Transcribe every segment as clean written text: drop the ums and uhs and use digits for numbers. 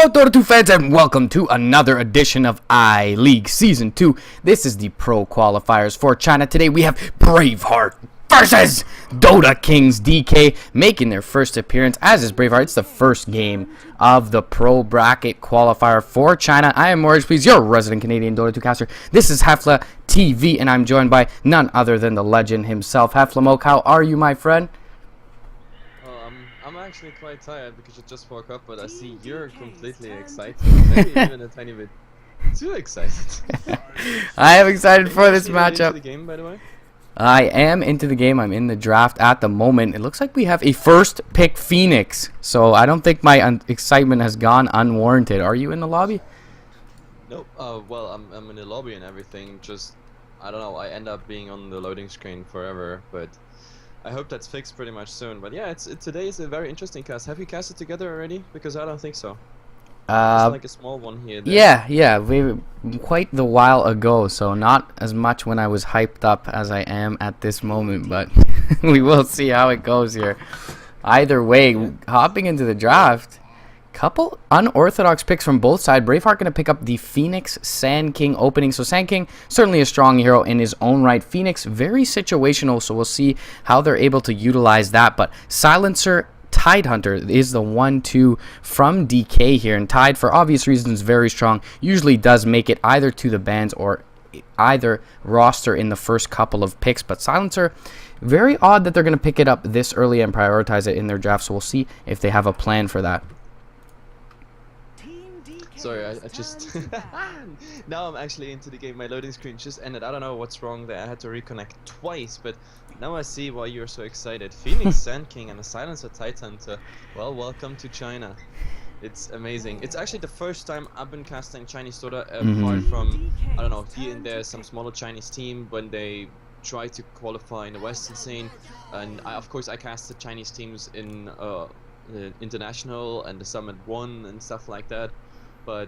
Hello Dota 2 fans and welcome to another edition of I-League Season 2. This is the Pro Qualifiers for China. Today we have Braveheart versus Dota Kings DK making their first appearance. As is Braveheart, it's the first game of the Pro Bracket Qualifier for China. I am Morris, please, your resident Canadian Dota 2 caster. This is HeflaTV and I'm joined by none other than the legend himself, heflamoke. How are you, my friend? I'm actually quite tired because I just woke up, but I see you're completely excited. Maybe even a tiny bit too excited. I am excited for this matchup. Into the game, by the way? I am into the game. I'm in the draft at the moment. It looks like we have a first pick Phoenix, so I don't think my excitement has gone unwarranted. Are you in the lobby? Nope. Well, I'm in the lobby and everything. Just I don't know. I end up being on the loading screen forever, but I hope that's fixed pretty much soon. But yeah, today is a very interesting cast. Have you casted together already? Because I don't think so. Just like a small one here. Yeah, we quite the while ago, so not as much when I was hyped up as I am at this moment, but we will see how it goes here. Either way, hopping into the draft, couple unorthodox picks from both sides. Braveheart going to pick up the Phoenix Sand King opening. So Sand King, certainly a strong hero in his own right. Phoenix, very situational, so we'll see how they're able to utilize that. But Silencer, Tidehunter is the 1-2 from DK here. And Tide, for obvious reasons, very strong. Usually does make it either to the bans or either roster in the first couple of picks. But Silencer, very odd that they're going to pick it up this early and prioritize it in their draft. So we'll see if they have a plan for that. Sorry, I just now I'm actually into the game. My loading screen just ended. I don't know what's wrong there. I had to reconnect twice, but now I see why you're so excited. Phoenix Sand King and a Silencer Tidehunter. Well, welcome to China. It's amazing. It's actually the first time I've been casting Chinese Dota apart from, I don't know, here and there some smaller Chinese team when they try to qualify in the Western scene. And of course I casted Chinese teams in the International and the Summit 1 and stuff like that. But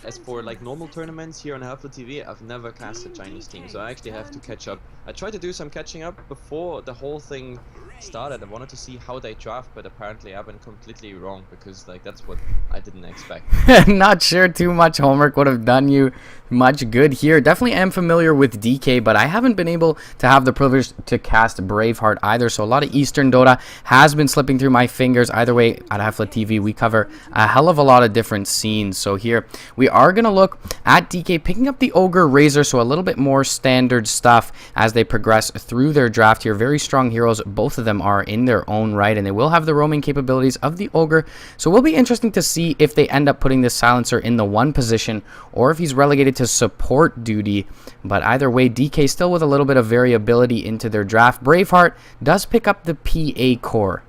as for like normal tournaments here on HeflaTV, I've never cast a Chinese team, so I actually have to catch up. I tried to do some catching up before the whole thing started. I wanted to see how they draft, but apparently I've been completely wrong because like that's what I didn't expect. Not sure too much homework would have done you much good here. Definitely am familiar with DK, but I haven't been able to have the privilege to cast Braveheart either. So a lot of Eastern Dota has been slipping through my fingers. Either way, at HeflaTV, we cover a hell of a lot of different scenes. So here we are going to look at DK picking up the Ogre Razor, so a little bit more standard stuff as they progress through their draft here. Very strong heroes, both of them are in their own right, and they will have the roaming capabilities of the Ogre. So it will be interesting to see if they end up putting this Silencer in the 1 position or if he's relegated to support duty. But either way, DK still with a little bit of variability into their draft. Braveheart does pick up the PA core.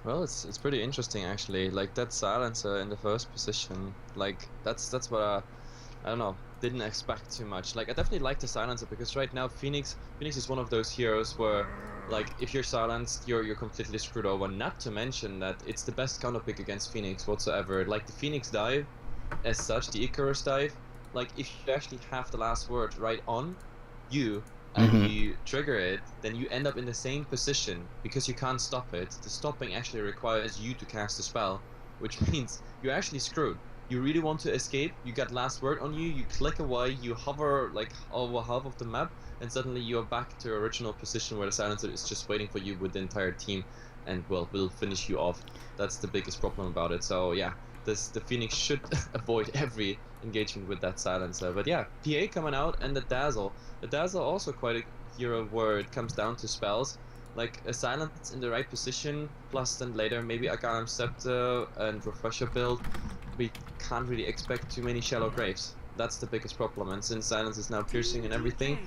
Well, it's pretty interesting actually. Like that Silencer in the first position, like that's what I don't know, didn't expect too much. Like I definitely like the Silencer because right now Phoenix is one of those heroes where like if you're silenced, you're completely screwed over. Not to mention that it's the best counter pick against Phoenix whatsoever. Like the Phoenix dive, as such, the Icarus dive. Like if you actually have the last word right on you and you trigger it, then you end up in the same position because you can't stop it. The stopping actually requires you to cast a spell, which means you're actually screwed. You really want to escape, you got last word on you, you click away, you hover like over half of the map, and suddenly you're back to your original position where the Silencer is just waiting for you with the entire team and well, will finish you off. That's the biggest problem about it. So yeah, the Phoenix should avoid every engagement with that Silencer. But yeah, PA coming out and the Dazzle. The Dazzle also quite a hero where it comes down to spells. Like a Silence in the right position, plus then later maybe a Aghanim Scepter and Refresher build. We can't really expect too many Shallow Graves. That's the biggest problem, and since Silence is now piercing and everything,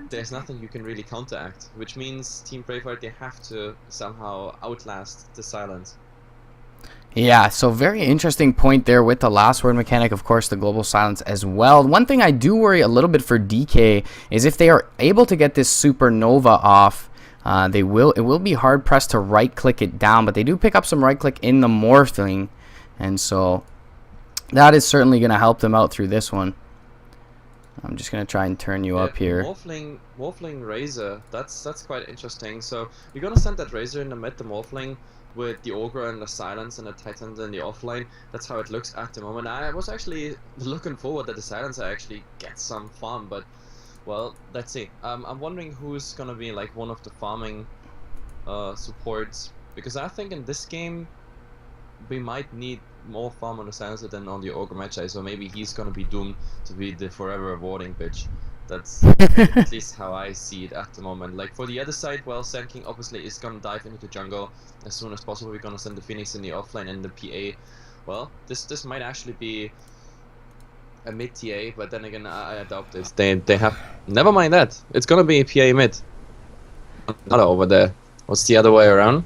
there's nothing you can really counteract, which means Team Braveheart, they have to somehow outlast the Silence. Yeah, so very interesting point there with the last word mechanic, of course, the global silence as well. One thing I do worry a little bit for DK is if they are able to get this supernova off, it will be hard pressed to right click it down, but they do pick up some right click in the morphling, and so that is certainly going to help them out through this one. I'm just going to try and turn you up here. Morphling Razor, that's quite interesting. So you're going to send that Razor in the mid, the Morphling. with the Ogre and the Silence and the Titans and the offlane. That's how it looks at the moment. I was actually looking forward that the Silencer actually gets some farm, but well, let's see. I'm wondering who's gonna be like one of the farming supports, because I think in this game we might need more farm on the Silencer than on the Ogre Magi, so maybe he's gonna be doomed to be the forever avoiding bitch. That's at least how I see it at the moment. Like for the other side, well, Sand King obviously is gonna dive into the jungle as soon as possible. We're gonna send the Phoenix in the offlane and the PA. Well, this might actually be a mid TA, but then again, I adopt this. They have, never mind that. It's gonna be a PA mid. Not over there. What's the other way around?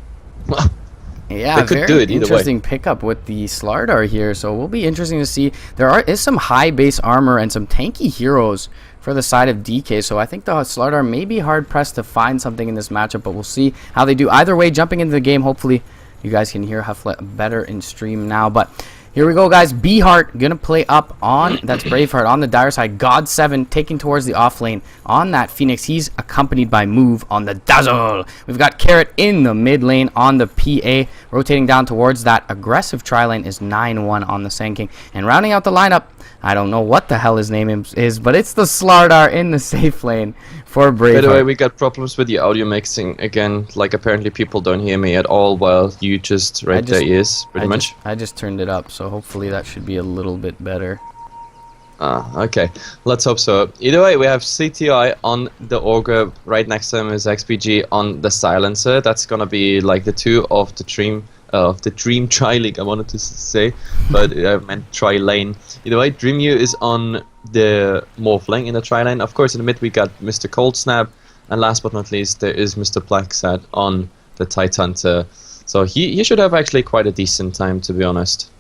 Yeah, very interesting pickup with the Slardar here. So we'll be interesting to see. There is some high base armor and some tanky heroes for the side of DK. So I think the Slardar may be hard pressed to find something in this matchup, but we'll see how they do. Either way, jumping into the game, hopefully you guys can hear Hefla better in stream now. But here we go, guys. Braveheart gonna play up on, that's Braveheart on the dire side. God7 taking towards the off lane on that Phoenix. He's accompanied by Move on the Dazzle. We've got Carrot in the mid lane on the PA. Rotating down towards that aggressive tri lane is 9-1 on the Sand King. And rounding out the lineup, I don't know what the hell his name is, but it's the Slardar in the safe lane for Braveheart. By the way, we got problems with the audio mixing again. Like apparently people don't hear me at all while you just read their ears, pretty much. I just turned it up, so hopefully that should be a little bit better. Okay. Let's hope so. Either way, we have CTI on the Ogre. Right next to him is XPG on the Silencer. That's gonna be like the two of the Dream Tri-League, I wanted to say, but I meant Tri-Lane. Either way, Dreamu is on the Morphling in the Tri-Lane. Of course, in the mid we got Mr. Cold Snap, and last but not least, there is Mr. Blacksat on the Tidehunter. So he should have actually quite a decent time, to be honest.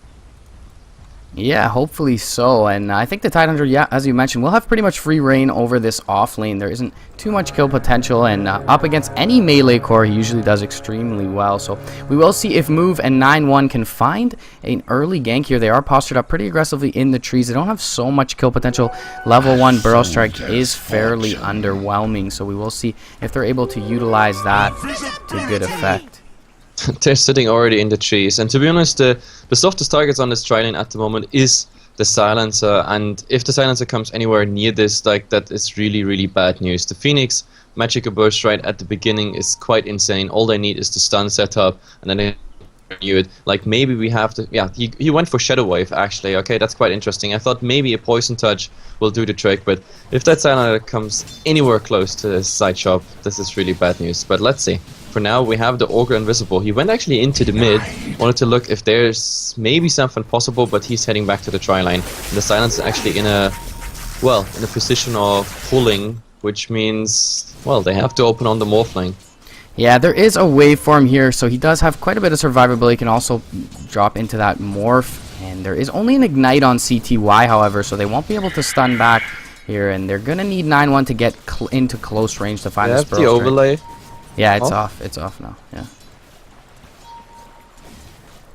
Yeah, hopefully so. And I think the Tidehunter, yeah, as you mentioned, will have pretty much free reign over this off lane. There isn't too much kill potential, and up against any melee core, he usually does extremely well. So we will see if Move and 9-1 can find an early gank here. They are postured up pretty aggressively in the trees. They don't have so much kill potential. Level 1 Burrow Strike is fairly underwhelming, so we will see if they're able to utilize that to good effect. They're sitting already in the trees, and to be honest, the softest targets on this tri-lane at the moment is the Silencer, and if the Silencer comes anywhere near this, like, that is really, really bad news. The Phoenix Magical Burst right at the beginning is quite insane. All they need is the stun setup, and then they knew it. Like, maybe we have to, yeah, he went for Shadow Wave actually. Okay, that's quite interesting. I thought maybe a Poison Touch will do the trick, but if that Silencer comes anywhere close to the side shop, this is really bad news. But let's see. For now, we have the Ogre invisible. He went actually into the mid, wanted to look if there's maybe something possible, but he's heading back to the tri-line. The Silence is actually in a position of pulling, which means, well, they have to open on the Morphling. Yeah, there is a waveform here, so he does have quite a bit of survivability. He can also drop into that morph, and there is only an ignite on CTY, however, so they won't be able to stun back here, and they're gonna need 9-1 to get into close range to find this the overlay. Yeah, it's off. It's off now. Yeah.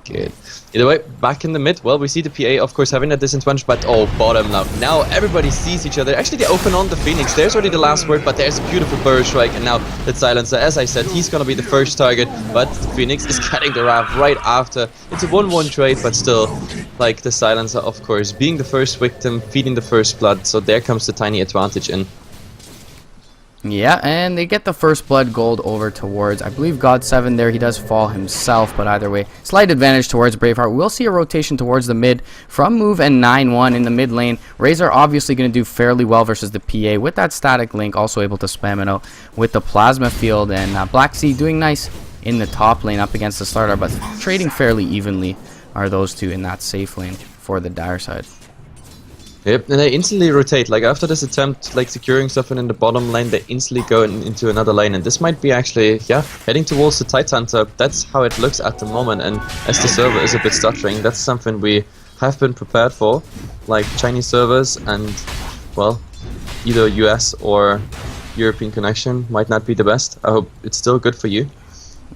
Good. Either way, back in the mid, well, we see the PA, of course, having a disadvantage, but oh, bottom now. Now everybody sees each other. Actually, they open on the Phoenix. There's already the last word, but there's a beautiful Burst Strike, and now that Silencer, as I said, he's gonna be the first target, but the Phoenix is getting the Wrath right after. It's a 1-1 trade, but still, like, the Silencer, of course, being the first victim, feeding the first blood, so there comes the tiny advantage in. Yeah, and they get the first blood gold over towards, I believe, God7 there. He does fall himself, but either way, slight advantage towards Braveheart. We'll see a rotation towards the mid from Move and 9-1 in the mid lane. Razor obviously going to do fairly well versus the PA with that static link, also able to spam it out with the plasma field. And Black Sea doing nice in the top lane up against the Slardar, but trading fairly evenly are those two in that safe lane for the dire side. Yep, and they instantly rotate. Like, after this attempt, like, securing something in the bottom lane, they instantly go into another lane, and this might be actually, yeah, heading towards the Tidehunter. That's how it looks at the moment, and as the server is a bit stuttering, that's something we have been prepared for. Like, Chinese servers and, well, either US or European connection might not be the best. I hope it's still good for you.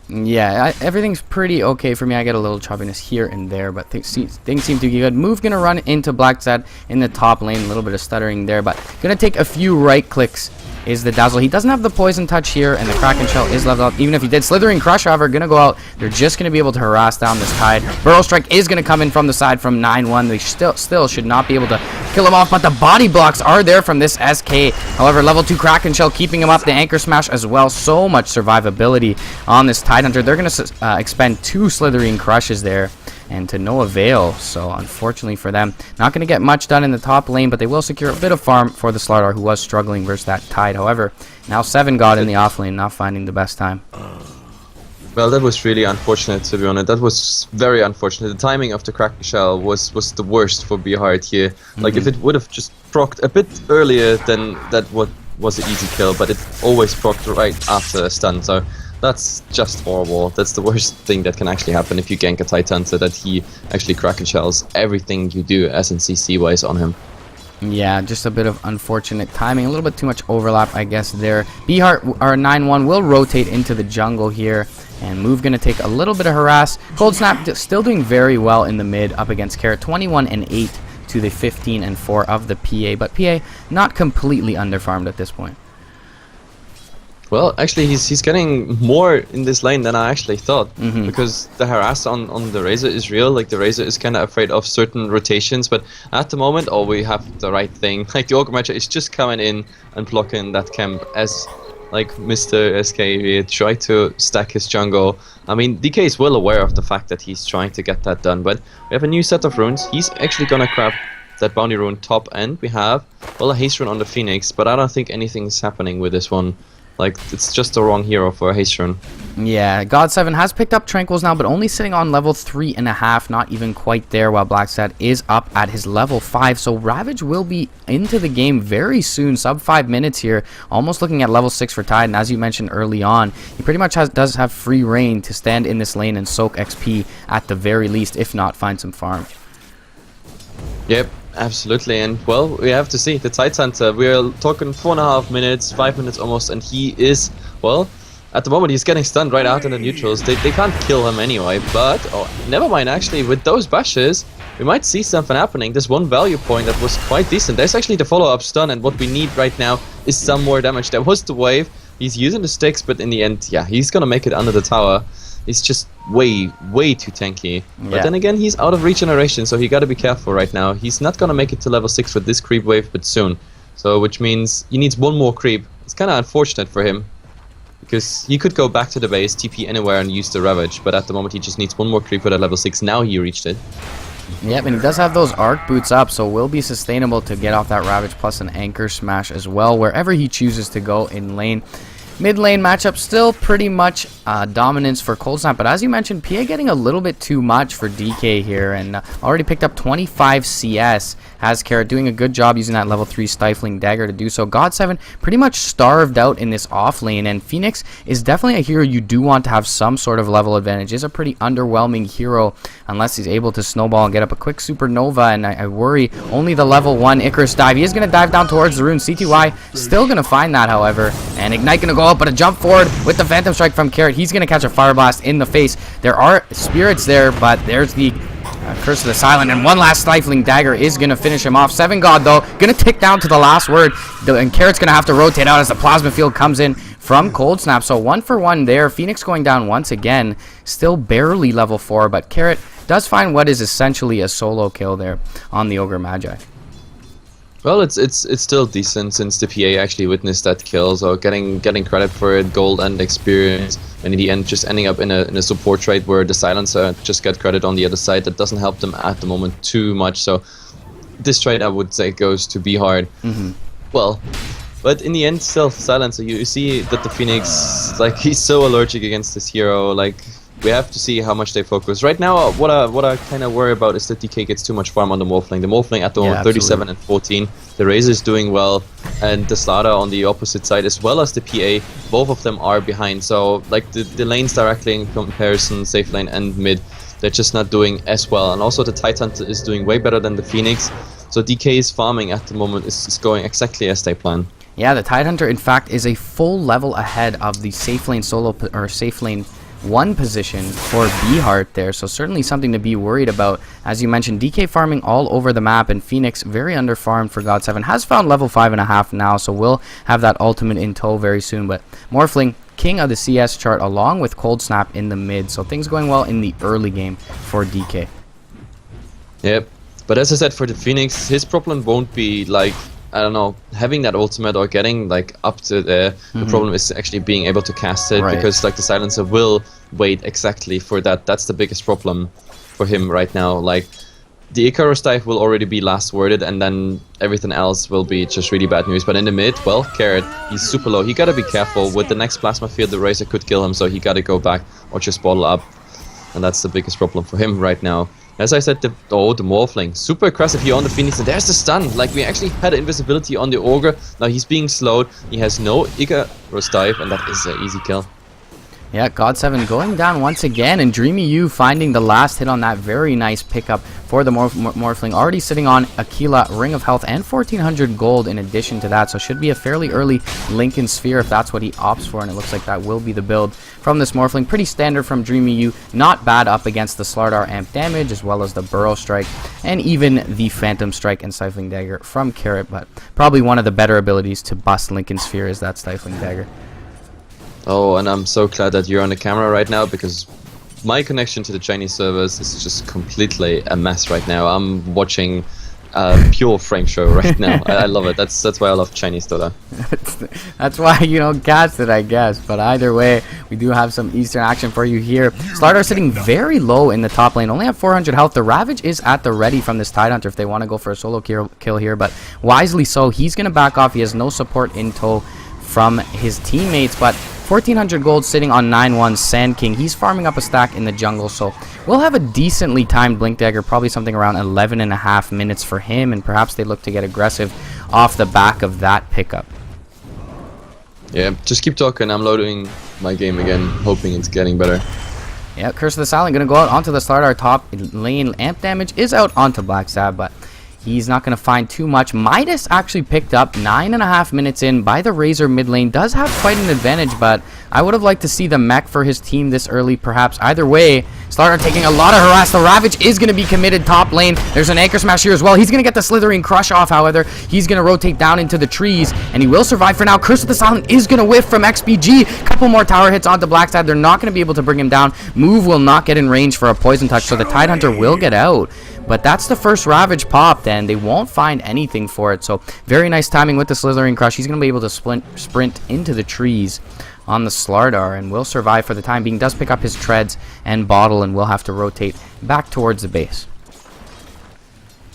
Yeah, everything's pretty okay for me. I get a little choppiness here and there, but things seem to be good. Move gonna run into Blacksat in the top lane. A little bit of stuttering there, but gonna take a few right clicks is the Dazzle. He doesn't have the Poison Touch here, and the Kraken Shell is leveled up. Even if he did, Slithering Crush, however, going to go out. They're just going to be able to harass down this Tide. Burrow Strike is going to come in from the side from 9-1. They still should not be able to kill him off, but the body blocks are there from this SK. However, level 2 Kraken Shell keeping him up. The Anchor Smash as well. So much survivability on this Tidehunter. They're going to expend 2 Slithering Crushes there, and to no avail. So unfortunately for them, not going to get much done in the top lane, but they will secure a bit of farm for the Slardar, who was struggling versus that Tide. However, now 7God in the off lane, not finding the best time. Well, that was really unfortunate, to be honest. That was very unfortunate. The timing of the Kraken Shell was the worst for Braveheart here. Like, if it would have just procced a bit earlier, then that was an easy kill, but it always procced right after a stun, so that's just horrible. That's the worst thing that can actually happen if you gank a Tidehunter, that he actually Kraken Shells everything you do SNCC-wise on him. Yeah, just a bit of unfortunate timing. A little bit too much overlap, I guess, there. Braveheart, our 9-1, will rotate into the jungle here. And Move going to take a little bit of harass. Cold Snap still doing very well in the mid up against Carrot. 21-8 to the 15-4 of the PA. But PA not completely underfarmed at this point. Well, actually, he's getting more in this lane than I actually thought. Because the harass on the Razor is real. Like, the Razor is kind of afraid of certain rotations. But at the moment, we have the right thing. Like, the Ogre Matcher is just coming in and blocking that camp as... like Mr. SK here tried to stack his jungle. I mean, DK is well aware of the fact that he's trying to get that done, but we have a new set of runes. He's actually gonna grab that bounty rune top end. We have, well, a haste rune on the Phoenix, but I don't think anything's happening with this one. Like, it's just the wrong hero for a haste rune. Yeah, God7 has picked up Tranquils now, but only sitting on level 3.5, not even quite there, while Blackstat is up at his level 5. So Ravage will be into the game very soon, sub 5 minutes here, almost looking at level 6 for Tide. And as you mentioned early on, he pretty much does have free reign to stand in this lane and soak XP at the very least, if not find some farm. Yep, absolutely. And well, we have to see the Tidehunter. We're talking 4.5 minutes, 5 minutes almost, and he is, well, at the moment he's getting stunned right out in the neutrals. They can't kill him anyway, but never mind. Actually, with those bashes, we might see something happening. There's one value point that was quite decent. There's actually the follow-up stun, and what we need right now is some more damage. There was the wave. He's using the sticks, but in the end, yeah, he's gonna make it under the tower. He's just way too tanky. Yeah. But then again, he's out of regeneration, so he gotta be careful right now. He's not gonna make it to level 6 with this creep wave, but soon. So, which means he needs one more creep. It's kinda unfortunate for him, because he could go back to the base, TP anywhere and use the Ravage, but at the moment he just needs one more creep at level 6. Now he reached it. Yep, and he does have those arc boots up, so will be sustainable to get off that Ravage plus an Anchor Smash as well, wherever he chooses to go in lane. Mid lane matchup still pretty much dominance for Cold Snap, but as you mentioned, PA getting a little bit too much for DK here, and already picked up 25 CS. Has Carrot doing a good job using that level 3 Stifling Dagger to do so. God7 pretty much starved out in this off lane, and Phoenix is definitely a hero you do want to have some sort of level advantage. Is a pretty underwhelming hero unless he's able to snowball and get up a quick supernova, and I worry only the level 1 Icarus dive. He is going to dive down towards the rune. CTY still going to find that, however, and Ignite going to go up, but a jump forward with the Phantom Strike from Carrot. He's going to catch a Fire Blast in the face. There are spirits there, but there's the Curse of the Silent, and one last Stifling Dagger is going to finish him off. 7God, though, going to tick down to the last word, and Carrot's going to have to rotate out as the Plasma Field comes in from Cold Snap. So 1 for 1 there. Phoenix going down once again, still barely level 4, but Carrot does find what is essentially a solo kill there on the Ogre Magi. Well, it's still decent since the PA actually witnessed that kill, so getting credit for it, gold and experience, and in the end just ending up in a support trade where the Silencer just got credit on the other side. That doesn't help them at the moment too much, so this trade I would say goes to Braveheart. Well, but in the end still Silencer, you see that the Phoenix, like, he's so allergic against this hero. Like, we have to see how much they focus. Right now, what I kind of worry about is that DK gets too much farm on the Morphling. The Morphling at the moment 37 and 14. The Razor is doing well, and the Slardar on the opposite side, as well as the PA, both of them are behind. So, like, the lanes directly in comparison, safe lane and mid, they're just not doing as well. And also the Tidehunter is doing way better than the Phoenix. So DK's farming at the moment is going exactly as they plan. Yeah, the Tidehunter, in fact, is a full level ahead of the safe lane solo or safe lane 1 position for Braveheart there, so certainly something to be worried about. As you mentioned, DK farming all over the map, and Phoenix very underfarmed for God7. Has found level 5.5 now, so will have that ultimate in tow very soon. But Morphling, king of the CS chart, along with Cold Snap in the mid, so things going well in the early game for DK. Yep, but as I said, for the Phoenix, his problem won't be like, I don't know, having that ultimate or getting like up to there. The problem is actually being able to cast it, because like the silencer will wait exactly for that. That's the biggest problem for him right now. Like the Icarus dive will already be last worded, and then everything else will be just really bad news. But in the mid, well, Carrot, he's super low. He gotta be careful. With the next plasma field, the Razor could kill him, so he gotta go back or just bottle up. And that's the biggest problem for him right now. As I said, the Morphling, super aggressive here on the Phoenix, and there's the stun. Like, we actually had invisibility on the Ogre. Now he's being slowed. He has no Icarus dive, and that is an easy kill. Yeah, God7 going down once again, and Dreamy U finding the last hit on that very nice pickup for the Morphling. Already sitting on Aquila, Ring of Health, and 1400 gold in addition to that, so should be a fairly early Lincoln Sphere if that's what he opts for, and it looks like that will be the build from this Morphling. Pretty standard from Dreamy U, not bad up against the Slardar amp damage, as well as the Burrow Strike, and even the Phantom Strike and Stifling Dagger from Carrot, but probably one of the better abilities to bust Lincoln Sphere is that Stifling Dagger. Oh, and I'm so glad that you're on the camera right now, because my connection to the Chinese servers is just completely a mess right now. I'm watching a pure frame show right now. I love it. That's why I love Chinese Dota. That's why you don't catch it, I guess. But either way, we do have some Eastern action for you here. Slardar sitting very low in the top lane, only have 400 health. The Ravage is at the ready from this Tidehunter if they want to go for a solo kill here, but wisely so. He's going to back off. He has no support in tow from his teammates, but 1400 gold sitting on 9-1 Sand King. He's farming up a stack in the jungle, so we'll have a decently timed Blink Dagger, probably something around 11.5 minutes for him, and perhaps they look to get aggressive off the back of that pickup. Yeah, just keep talking. I'm loading my game again, hoping it's getting better. Yeah, Curse of the Silent going to go out onto the Slardar top lane. Amp damage is out onto Black Stab, but he's not going to find too much. Midas actually picked up 9.5 minutes in by the Razor mid lane. Does have quite an advantage, but I would have liked to see the mech for his team this early, perhaps. Either way, Slardar taking a lot of harass. The Ravage is going to be committed top lane. There's an Anchor Smash here as well. He's going to get the Slithering Crush off, however. He's going to rotate down into the trees, and he will survive for now. Curse of the Silent is going to whiff from XPG. Couple more tower hits onto Blackstab. They're not going to be able to bring him down. Move will not get in range for a Poison Touch, so the Tidehunter will get out. But that's the first Ravage popped, and they won't find anything for it. So very nice timing with the Slithering Crush. He's going to be able to sprint into the trees on the Slardar, and will survive for the time being. Does pick up his treads and bottle, and will have to rotate back towards the base.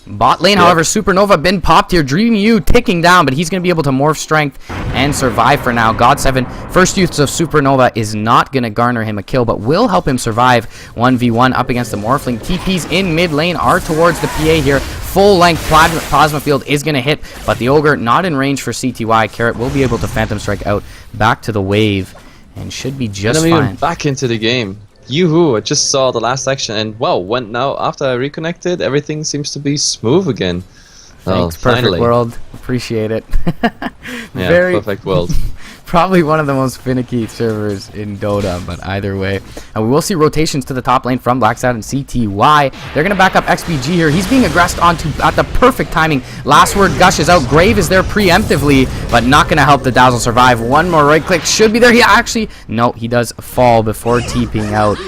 Bot lane, however, Supernova been popped here. Dreamy U ticking down, but he's going to be able to morph strength and survive for now. God7, first use of Supernova is not going to garner him a kill, but will help him survive 1v1 up against the Morphling. TPs in mid lane are towards the PA here. Full length plasma field is going to hit, but the Ogre not in range for CTY. Carrot will be able to Phantom Strike out back to the wave and should be just fine. Back into the game. Yoo-hoo, I just saw the last section, and wow, now after I reconnected, everything seems to be smooth again. Thanks, Perfect World. Appreciate it. Yeah, Perfect World. Probably one of the most finicky servers in Dota, but either way. We will see rotations to the top lane from Blacksad and CTY. They're going to back up XPG here. He's being aggressed onto at the perfect timing. Last word Gush is out. Grave is there preemptively, but not going to help the Dazzle survive. One more right click should be there. He actually, no, he does fall before TPing out.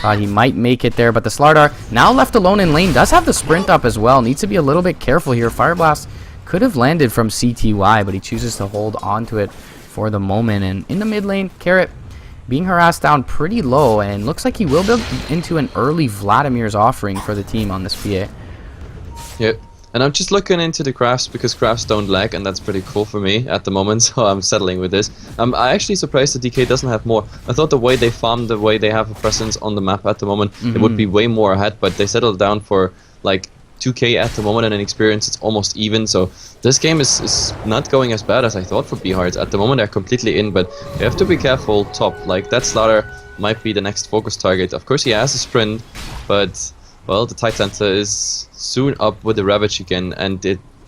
Thought he might make it there, but the Slardar, now left alone in lane, does have the sprint up as well. Needs to be a little bit careful here. Fire Blast could have landed from CTY, but he chooses to hold on to it for the moment. And in the mid lane, Carrot being harassed down pretty low, and looks like he will build into an early Vladimir's offering for the team on this PA. Yep. And I'm just looking into the crafts, because crafts don't lag, and that's pretty cool for me at the moment, so I'm settling with this. I'm actually surprised that DK doesn't have more. I thought the way they farm, the way they have a presence on the map at the moment, it would be way more ahead, but they settled down for like 2k at the moment, and in experience it's almost even, so this game is not going as bad as I thought for Braveheart. At the moment they're completely in, but you have to be careful top. Like, that Slaughter might be the next focus target. Of course he has a sprint, but well, the Tidehunter is soon up with the Ravage again, and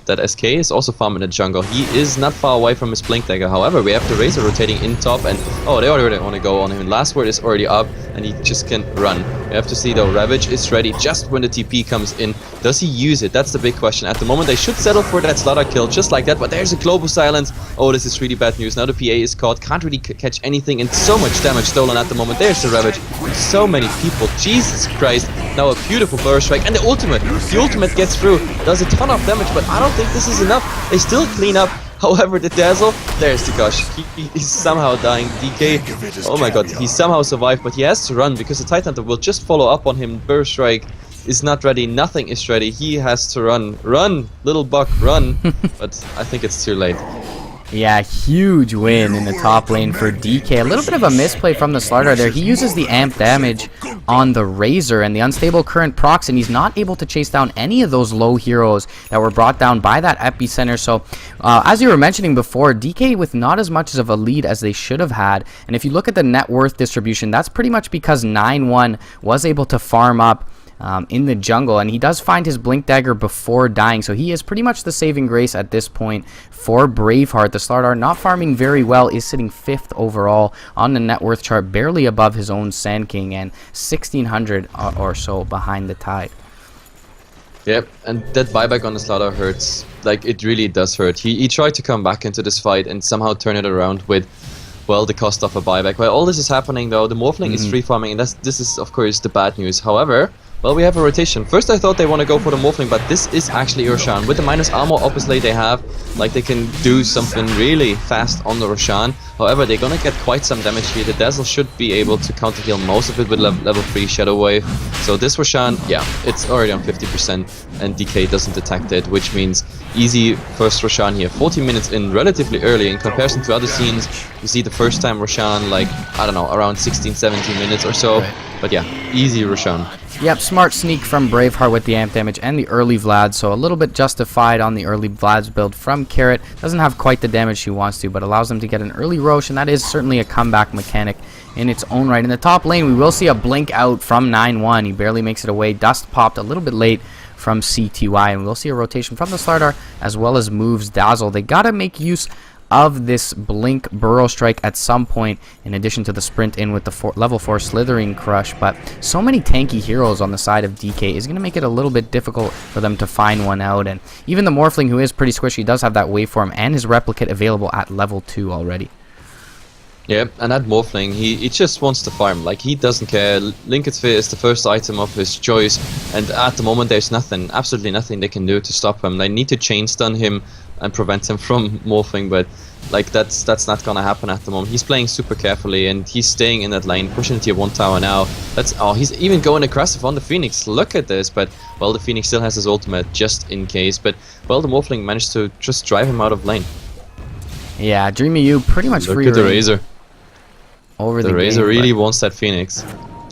that SK is also farming the jungle. He is not far away from his Blink Dagger. However, we have the Razor rotating in top, and oh, they already want to go on him. Last word is already up. and he just can run. You have to see though, Ravage is ready just when the TP comes in. Does he use it? That's the big question. At the moment, they should settle for that slaughter kill just like that, but there's a global silence. Oh, this is really bad news. Now the PA is caught, can't really catch anything, and so much damage stolen at the moment. There's the Ravage. So many people, Jesus Christ. Now a beautiful burst strike, and the ultimate. The ultimate gets through, does a ton of damage, but I don't think this is enough. They still clean up. However, the Dazzle, there's the Gush. He's somehow dying. DK, oh my god, he somehow survived, but he has to run because the Tidehunter will just follow up on him. Burst Strike is not ready, nothing is ready. He has to run. Run, little buck, run. But I think it's too late. Yeah, huge win in the top lane for DK. A little bit of a misplay from the Slardar there. He uses the amp damage on the Razor and the unstable current procs, and he's not able to chase down any of those low heroes that were brought down by that epicenter. So, as you were mentioning before, DK with not as much of a lead as they should have had. And if you look at the net worth distribution, that's pretty much because 9-1 was able to farm up in the jungle, and he does find his blink dagger before dying, so he is pretty much the saving grace at this point for Braveheart. The Slardar, not farming very well, is sitting 5th overall on the net worth chart, barely above his own Sand King, and 1600 or so behind the Tide. Yep, and that buyback on the Slardar hurts. Like, it really does hurt. He tried to come back into this fight and somehow turn it around with, well, the cost of a buyback. While all this is happening though, the Morphling is free farming, and this is of course the bad news. However, well, we have a rotation. First I thought they want to go for the Morphling, but this is actually Roshan. With the minus armor, obviously they have, like, they can do something really fast on the Roshan. However, they're gonna get quite some damage here. The Dazzle should be able to counter heal most of it with level 3 Shadow Wave. So this Roshan, yeah, it's already on 50%, and DK doesn't detect it, which means easy first Roshan here. 40 minutes in, relatively early in comparison to other scenes. You see the first time Roshan, like, I don't know, around 16-17 minutes or so. Right. But yeah, easy Roshan. Yep, smart sneak from Braveheart with the amp damage and the early Vlad, so a little bit justified on the early Vlad's build from Carrot. Doesn't have quite the damage she wants to, but allows them to get an early Rosh, and that is certainly a comeback mechanic in its own right. In the top lane, we will see a blink out from 9-1. He barely makes it away. Dust popped a little bit late from CTY, and we'll see a rotation from the Slardar as well as moves Dazzle. They gotta make use of this blink burrow strike at some point, in addition to the sprint in with the level 4 slithering crush, but so many tanky heroes on the side of DK is going to make it a little bit difficult for them to find one out. And even the Morphling, who is pretty squishy, does have that waveform and his replicate available at level 2 already. Yeah, and that Morphling, he just wants to farm. Like, he doesn't care. Linked Sphere is the first item of his choice, and at the moment there's nothing, absolutely nothing they can do to stop him. They need to chain stun him and prevent him from morphing, but like that's not gonna happen at the moment. He's playing super carefully and he's staying in that lane, pushing tier 1 tower now. He's even going aggressive on the Phoenix. Look at this, but well, the Phoenix still has his ultimate just in case, but well, the Morphling managed to just drive him out of lane. Yeah, Dreamy You pretty much free. Look at the Razor. Over the Razor really wants that Phoenix.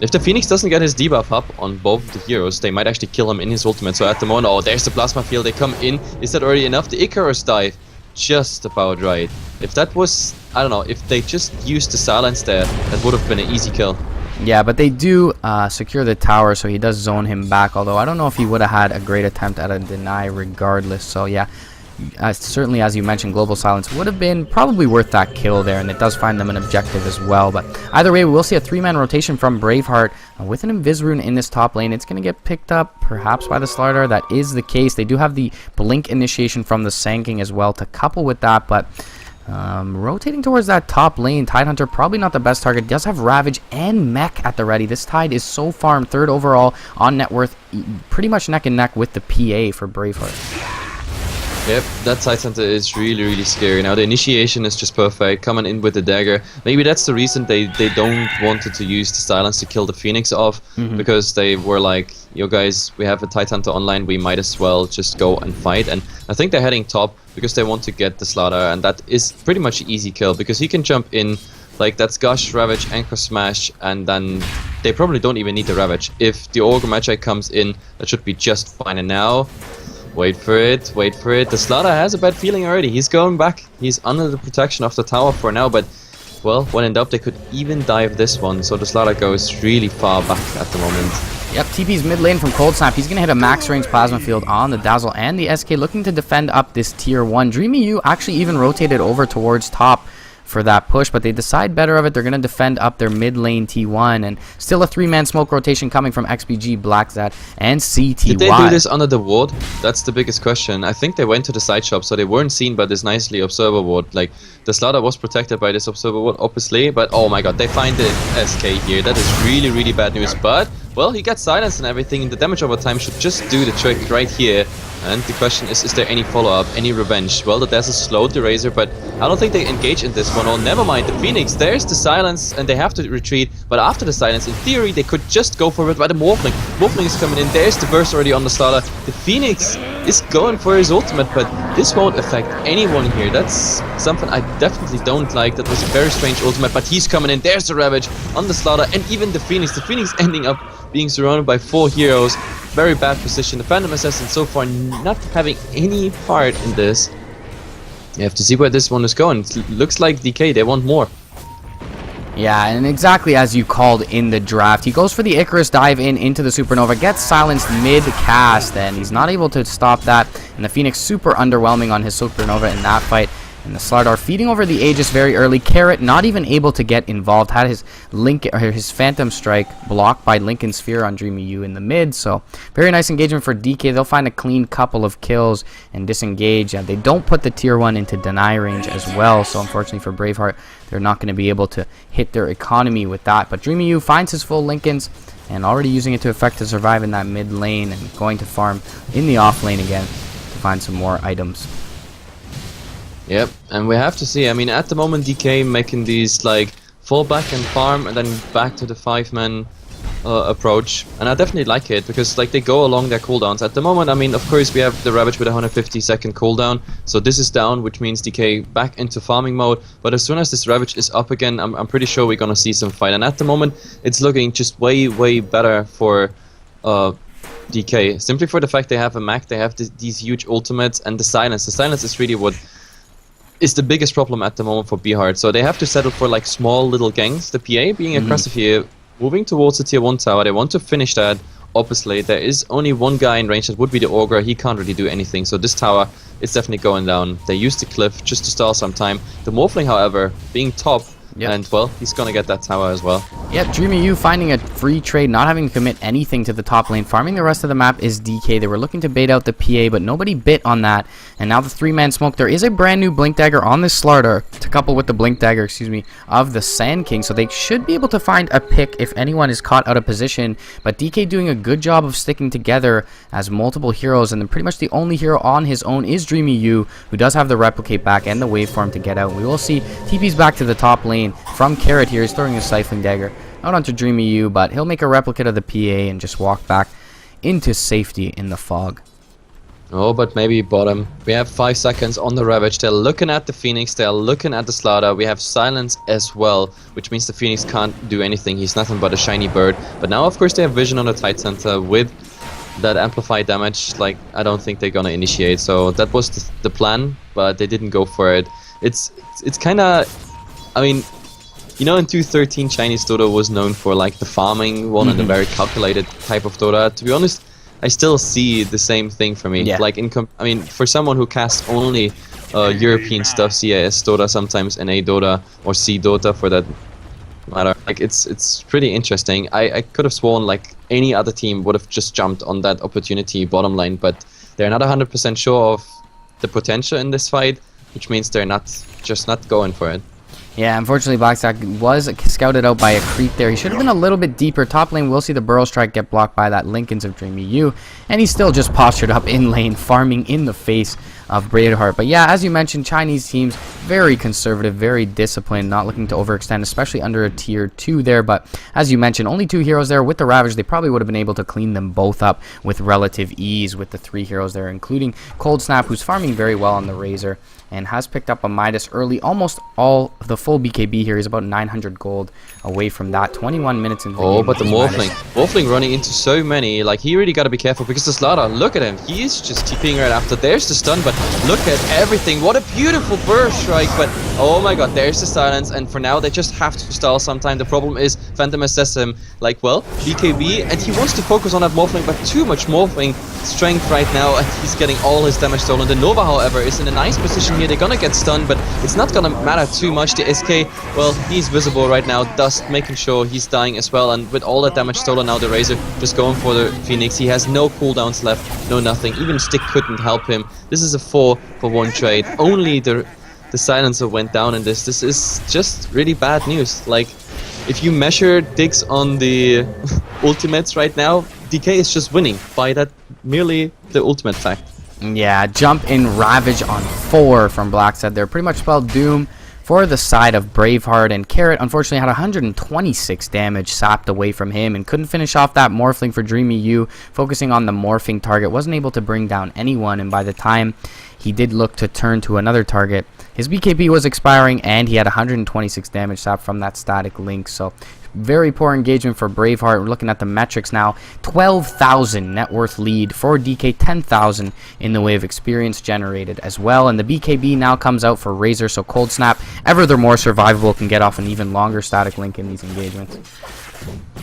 If the Phoenix doesn't get his debuff up on both the heroes, they might actually kill him in his ultimate. So at the moment, oh, there's the Plasma Field. They come in. Is that already enough? The Icarus dive, just about right. If that was, I don't know, if they just used the silence there, that would have been an easy kill. Yeah, but they do secure the tower, so he does zone him back. Although I don't know if he would have had a great attempt at a deny regardless. So yeah. Certainly, as you mentioned, Global Silence would have been probably worth that kill there, and it does find them an objective as well. But either way, we will see a 3-man rotation from Braveheart with an Invis Rune in this top lane. It's going to get picked up perhaps by the Slardar. That is the case. They do have the Blink initiation from the Sand King as well to couple with that, but rotating towards that top lane, Tidehunter probably not the best target. Does have Ravage and Mech at the ready. This Tide is so farmed, 3rd overall on net worth, pretty much neck and neck with the PA for Braveheart. Yep, that Tidehunter is really, really scary. Now the initiation is just perfect, coming in with the dagger. Maybe that's the reason they don't wanted to use the silence to kill the Phoenix off, because they were like, yo guys, we have a Tidehunter online, we might as well just go and fight. And I think they're heading top because they want to get the Slardar, and that is pretty much an easy kill because he can jump in. Like, that's Gush, Ravage, Anchor Smash, and then they probably don't even need the Ravage. If the Ogre Magi comes in, that should be just fine. And now, wait for it, wait for it. The Slardar has a bad feeling already. He's going back. He's under the protection of the tower for now, but, well, when in doubt, they could even dive this one. So the Slardar goes really far back at the moment. Yep, TP's mid lane from Cold Snap. He's going to hit a max range Plasma Field on the Dazzle and the SK, looking to defend up this tier 1. Dreamy You actually even rotated over towards top for that push, but they decide better of it. They're going to defend up their mid lane T1, and still a 3-man smoke rotation coming from XBG, BlackZat, and CTY. Did they do this under the ward? That's the biggest question. I think they went to the side shop, so they weren't seen by this nicely observer ward. Like, the Slaughter was protected by this observer ward, obviously, but oh my god, they find the SK here. That is really, really bad news, but, well, he got silenced and everything, and the damage over time should just do the trick right here. And the question is there any follow-up, any revenge? Well, the Dazzle slowed the Razor, but I don't think they engage in this one. Oh, never mind, the Phoenix, there's the silence, and they have to retreat. But after the silence, in theory, they could just go for it by the Morphling. Morphling is coming in, there's the burst already on the Slaughter. The Phoenix is going for his ultimate, but this won't affect anyone here. That's something I definitely don't like. That was a very strange ultimate, but he's coming in, there's the Ravage on the Slaughter, and even the Phoenix ending up being surrounded by 4 heroes. Very bad position. The Phantom Assassin so far not having any part in this. You have to see where this one is going. It looks like DK, they want more. Yeah, and exactly as you called in the draft. He goes for the Icarus dive into the Supernova, gets silenced mid-cast, and he's not able to stop that. And the Phoenix super underwhelming on his Supernova in that fight. And the Slardar feeding over the Aegis very early. Carrot not even able to get involved. Had his Phantom Strike blocked by Lincoln Sphere on Dreamy U in the mid. So very nice engagement for DK. They'll find a clean couple of kills and disengage. And they don't put the tier 1 into deny range as well. So unfortunately for Braveheart, they're not going to be able to hit their economy with that. But Dreamy U finds his full Lincolns and already using it to effect to survive in that mid lane and going to farm in the off lane again to find some more items. Yep, and we have to see, I mean, at the moment DK making these, like, fall back and farm and then back to the 5-man approach, and I definitely like it, because, like, they go along their cooldowns. At the moment, I mean, of course, we have the Ravage with a 150-second cooldown, so this is down, which means DK back into farming mode, but as soon as this Ravage is up again, I'm pretty sure we're gonna see some fight, and at the moment, it's looking just way, way better for DK, simply for the fact they have a Mac, they have these huge ultimates, and the silence. The silence is really what is the biggest problem at the moment for Braveheart. So they have to settle for like small little gangs. The PA being aggressive here, moving towards the tier 1 tower. They want to finish that. Obviously, there is only one guy in range, that would be the Ogre. He can't really do anything. So this tower is definitely going down. They use the cliff just to stall some time. The Morphling, however, being top, and well, he's gonna get that tower as well. Yep, Dreamy U finding a free trade, not having to commit anything to the top lane. Farming the rest of the map is DK. They were looking to bait out the PA, but nobody bit on that. And now the 3-man smoke. There is a brand new Blink Dagger on this Slardar to couple with the Blink Dagger, of the Sand King. So they should be able to find a pick if anyone is caught out of position. But DK doing a good job of sticking together as multiple heroes. And then pretty much the only hero on his own is Dreamy U, who does have the Replicate back and the Waveform to get out. We will see TP's back to the top lane from Carrot here. He's throwing a Siphoning Dagger out onto Dreamy U, but he'll make a replicate of the PA and just walk back into safety in the fog. Oh, but maybe bottom. We have 5 seconds on the Ravage. They're looking at the Phoenix. They're looking at the Slaughter. We have silence as well, which means the Phoenix can't do anything. He's nothing but a shiny bird. But now, of course, they have vision on the Tide Center with that amplified damage. Like, I don't think they're gonna initiate. So that was the plan, but they didn't go for it. It's kind of, I mean, you know, in 2.13, Chinese Dota was known for like the farming one and the very calculated type of Dota. To be honest, I still see the same thing for me. Like, I mean, for someone who casts only European stuff, CIS Dota, sometimes NA Dota or C Dota for that matter, like it's pretty interesting. I could have sworn like any other team would have just jumped on that opportunity bottom line, but they're not 100% sure of the potential in this fight, which means they're just not going for it. Yeah, unfortunately, BlackZat was scouted out by a creep there. He should have been a little bit deeper. Top lane, we'll see the Burrow Strike get blocked by that Lincolns of Dreamy U. And he's still just postured up in lane, farming in the face of Braveheart. But yeah, as you mentioned, Chinese teams, very conservative, very disciplined, not looking to overextend, especially under a tier 2 there. But as you mentioned, only 2 heroes there. With the Ravage, they probably would have been able to clean them both up with relative ease with the 3 heroes there, including Cold Snap, who's farming very well on the Razor and has picked up a Midas early. Almost all the full BKB here. He's about 900 gold away from that. 21 minutes in the game. Oh, but the Morphling running into so many. Like, he really got to be careful because the Slaughter, look at him. He is just TPing right after. There's the stun, but look at everything. What a beautiful burst strike, but oh my god, there's the silence, and for now they just have to stall sometime. The problem is Phantom assesses him like, well, BKB, and he wants to focus on that morphling, but too much morphling strength right now, and he's getting all his damage stolen. The Nova, however, is in a nice position here. They're gonna get stunned, but it's not gonna matter too much. The SK, well, he's visible right now, Dust making sure he's dying as well, and with all that damage stolen now, the Razor just going for the Phoenix. He has no cooldowns left, no nothing. Even Stick couldn't help him. This is a 4-for-1 trade. Only the silencer went down in this. This is just really bad news. Like, if you measure digs on the ultimates right now, DK is just winning by that merely the ultimate fact. Yeah, jump in Ravage on 4 from Blackset there. Pretty much spelled doom for the side of Braveheart, and Carrot unfortunately had 126 damage sapped away from him and couldn't finish off that morphling for Dreamy U. Focusing on the morphing target, wasn't able to bring down anyone, and by the time he did look to turn to another target, his BKB was expiring and he had 126 damage sapped from that static link. So very poor engagement for Braveheart. We're looking at the metrics now. 12,000 net worth lead for DK, 10,000 in the way of experience generated as well. And the BKB now comes out for Razor, so Cold Snap, ever the more survivable, can get off an even longer static link in these engagements.